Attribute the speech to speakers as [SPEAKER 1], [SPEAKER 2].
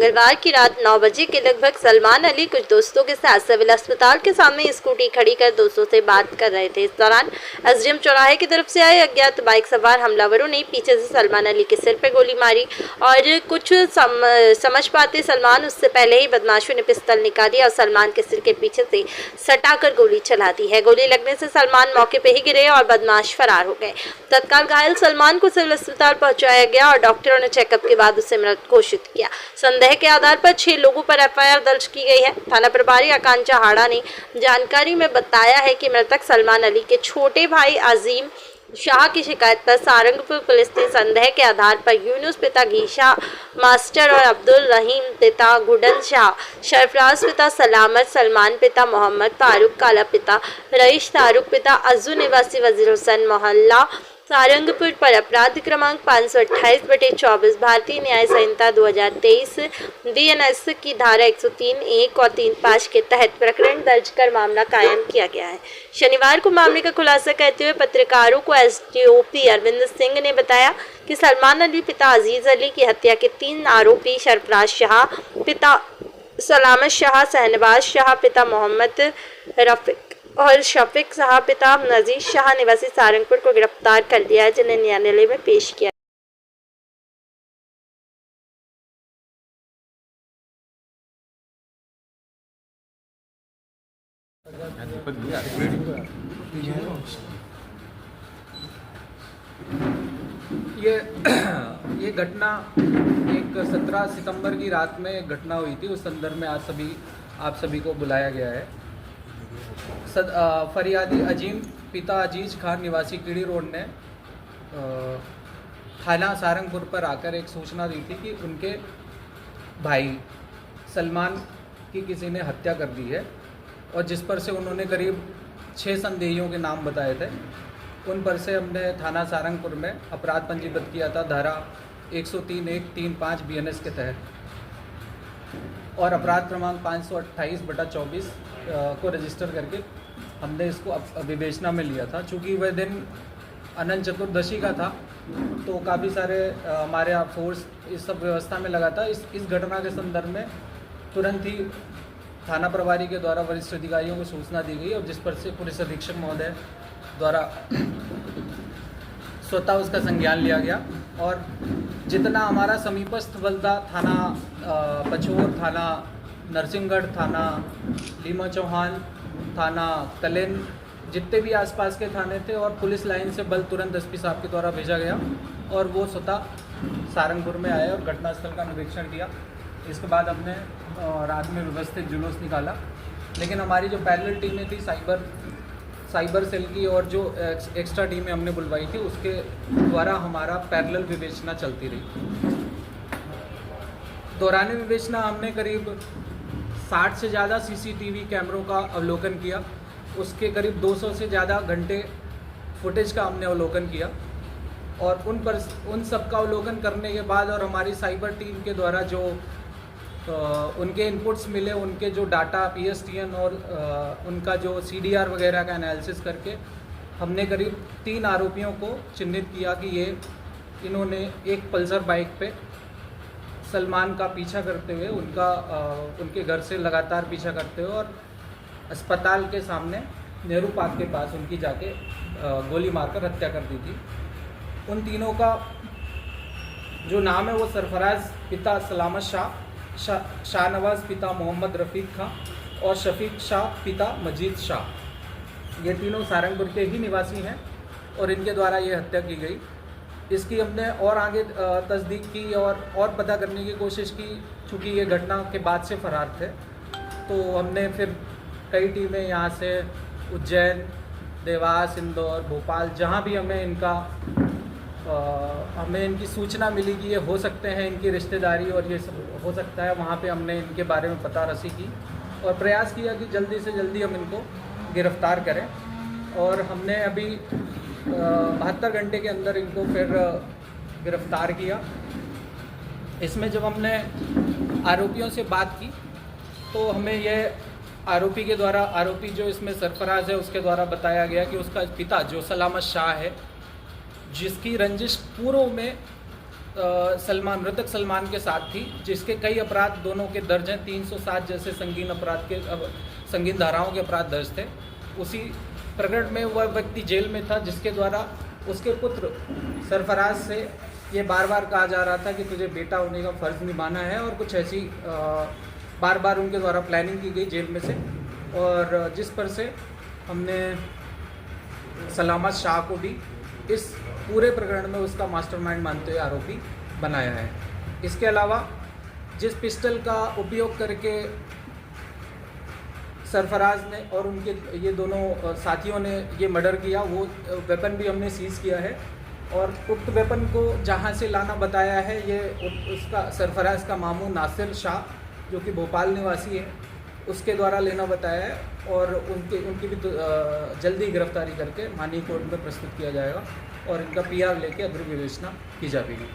[SPEAKER 1] मंगलवार की रात 9 बजे के लगभग सलमान अली कुछ दोस्तों के साथ सिविल अस्पताल के सामने स्कूटी खड़ी कर दोस्तों से बात कर रहे थे। इस दौरान एसडीएम चौराहे की तरफ से आए अज्ञात बाइक सवार हमलावरों ने पीछे से सलमान अली के सिर पर गोली मारी और कुछ समझ पाते सलमान उससे पहले ही बदमाशों ने पिस्तौल निकाली और सलमान के सिर के पीछे से सटाकर गोली चला दी है। गोली लगने से सलमान मौके पर ही गिरे और बदमाश फरार हो गए। तत्काल घायल सलमान को सिविल अस्पताल पहुंचाया गया और डॉक्टरों ने चेकअप के बाद उसे मृत घोषित किया। संदेह के आधार पर 6 लोगों पर एफआईआर दर्ज की गई है। थाना प्रभारी आकांक्षा हाड़ा ने जानकारी में बताया है कि मृतक सलमान अली के छोटे भाई अजीम शाह की शिकायत पर सारंगपुर पुलिस ने संदेह के आधार पर यूनुस पिता घीशा मास्टर और अब्दुल रहीम पिता गुडन शाह, सरफराज पिता सलामत, सलमान पिता मोहम्मद फारूक काला पिता रईस तारुक पिता अज्जू निवासी वजीर हुसैन मोहल्ला सारंगपुर पर अपराध क्रमांक 528/24 भारतीय न्याय संहिता 2023 बीएनएस की धारा 103(1) और 3(5) के तहत प्रकरण दर्ज कर मामला कायम किया गया है। शनिवार को मामले का खुलासा करते हुए पत्रकारों को एसडीओपी अरविंद सिंह ने बताया कि सलमान अली पिता अजीज अली की हत्या के 3 आरोपी सरफराज शाह पिता सलामत शाह, शहनवाज शाह पिता मोहम्मद रफीक और शफीक शाह पिता नजीर शाह निवासी सारंगपुर को गिरफ्तार कर लिया है, जिन्हें न्यायालय में पेश किया।
[SPEAKER 2] ये घटना एक 17 सितंबर की रात में एक घटना हुई थी। उस संदर्भ में आज आप सभी को बुलाया गया है। फरियादी अजीम पिता अजीज खान निवासी कीड़ी रोड ने थाना सारंगपुर पर आकर एक सूचना दी थी कि उनके भाई सलमान की किसी ने हत्या कर दी है और जिस पर से उन्होंने करीब 6 संदेहियों के नाम बताए थे। उन पर से हमने थाना सारंगपुर में अपराध पंजीबद्ध किया था धारा 103(1)(3)(5) बीएनएस के तहत और अपराध क्रमांक 528/24 को रजिस्टर करके हमने इसको विवेचना में लिया था। चूँकि वह दिन अनंत चतुर्दशी का था तो काफ़ी सारे हमारे यहाँ फोर्स इस सब व्यवस्था में लगा था। इस घटना के संदर्भ में तुरंत ही थाना प्रभारी के द्वारा वरिष्ठ अधिकारियों को सूचना दी गई और जिस पर से पुलिस अधीक्षक महोदय द्वारा स्वतः उसका संज्ञान लिया गया और जितना हमारा समीपस्थ बल था, थाना पचोर, थाना नरसिंहगढ़, थाना लीमा चौहान, थाना कलेन, जितने भी आसपास के थाने थे और पुलिस लाइन से बल तुरंत एसपी साहब के द्वारा भेजा गया और वो स्वतः सारंगपुर में आए और घटनास्थल का निरीक्षण किया। इसके बाद हमने रात में व्यवस्थित जुलूस निकाला, लेकिन हमारी जो पैरेलल टीमें थी साइबर सेल की और जो एक्स्ट्रा टीमें हमने बुलवाई थी उसके द्वारा हमारा पैरेलल विवेचना चलती रही। दौरान विवेचना हमने करीब 60 से ज़्यादा सीसीटीवी कैमरों का अवलोकन किया। उसके करीब 200 से ज़्यादा घंटे फुटेज का हमने अवलोकन किया और उन सब का अवलोकन करने के बाद और हमारी साइबर टीम के द्वारा जो उनके इनपुट्स मिले, उनके जो डाटा पीएसटीएन और उनका जो सीडीआर वगैरह का एनालिसिस करके हमने करीब 3 आरोपियों को चिन्हित किया कि इन्होंने एक पल्सर बाइक पे सलमान का पीछा करते हुए उनके घर से लगातार पीछा करते हुए और अस्पताल के सामने नेहरू पार्क के पास उनकी जाके गोली मारकर हत्या कर दी थी। उन तीनों का जो नाम है वो सरफराज पिता सलामत शाह, शाहनवाज पिता मोहम्मद रफीक खां और शफीक शाह पिता मजीद शाह। ये तीनों सारंगपुर के ही निवासी हैं और इनके द्वारा ये हत्या की गई। इसकी हमने और आगे तस्दीक की और पता करने की कोशिश की। चूँकि ये घटना के बाद से फरार थे तो हमने फिर कई टीमें यहाँ से उज्जैन, देवास, इंदौर, भोपाल, जहाँ भी हमें इनकी सूचना मिली कि ये हो सकते हैं, इनकी रिश्तेदारी और ये सब हो सकता है, वहाँ पे हमने इनके बारे में पता रसी की और प्रयास किया कि जल्दी से जल्दी हम इनको गिरफ़्तार करें। और हमने अभी 72 घंटे के अंदर इनको फिर गिरफ़्तार किया। इसमें जब हमने आरोपियों से बात की तो हमें यह आरोपी के द्वारा, आरोपी जो इसमें सरफराज है उसके द्वारा बताया गया कि उसका पिता जो सलामत शाह है, जिसकी रंजिश पूर्व में सलमान, मृतक सलमान के साथ थी, जिसके कई अपराध दोनों के दर्ज हैं। 307 जैसे संगीन अपराध के संगीन धाराओं के अपराध दर्ज थे। उसी प्रकरण में वह व्यक्ति जेल में था, जिसके द्वारा उसके पुत्र सरफराज से ये बार बार कहा जा रहा था कि तुझे बेटा होने का फ़र्ज़ निभाना है, और कुछ ऐसी बार बार उनके द्वारा प्लानिंग की गई जेल में से, और जिस पर से हमने सलामत शाह को भी इस पूरे प्रकरण में उसका मास्टरमाइंड मानते हुए आरोपी बनाया है। इसके अलावा जिस पिस्टल का उपयोग करके सरफराज ने और उनके ये दोनों साथियों ने ये मर्डर किया, वो वेपन भी हमने सीज़ किया है, और उक्त वेपन को जहां से लाना बताया है ये उसका सरफराज का मामू नासिर शाह, जो कि भोपाल निवासी है, उसके द्वारा लेना बताया है, और उनकी भी जल्दी गिरफ्तारी करके माननीय कोर्ट में प्रस्तुत किया जाएगा, और इनका PR लेके अग्रिम विवेचना की जाएगी।